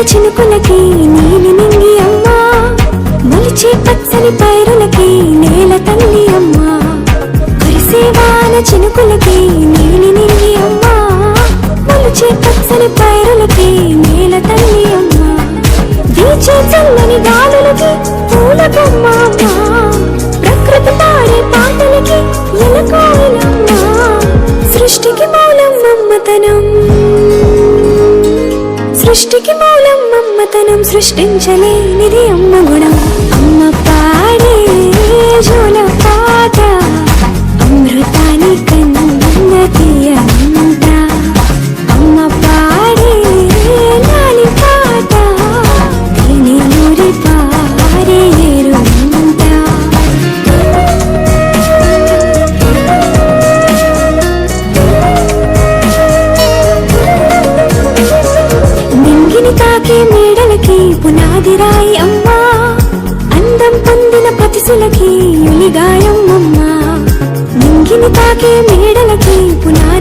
చినుకులకి నీలి నింగి అమ్మా, మొలిచే పచ్చని పైరులకి నేల తల్లి అమ్మా. కురిసేవాన చినుకులకి నీలి నింగి అమ్మా, మొలిచే పచ్చని పైరులకి నేల తల్లి అమ్మా. వీచే చల్లని గాలులకి పూల బొమ్మ అమ్మా, ప్రకృతి పాడే పాటలకి ఎలకోయిలమ్మా. సృష్టికి మూలం మమ్మతనం, సృష్టికి మూలం మమ్మతనం, సృష్టించలేనిది అమ్మ గుణం. అమ్మ పాడే జోల పాట అమృతాని కన్న తీయంట. అమ్మ పాడే లాలి పాట తిని ఊరి పారే ఎరుంట. నింగిని తాకే మేడలకి పునాది రాయి అమ్మా, అందం పొందిన ప్రతిశలకి ఉలిగాయం అమ్మా. నింగిని తాకే మేడలకి పునాది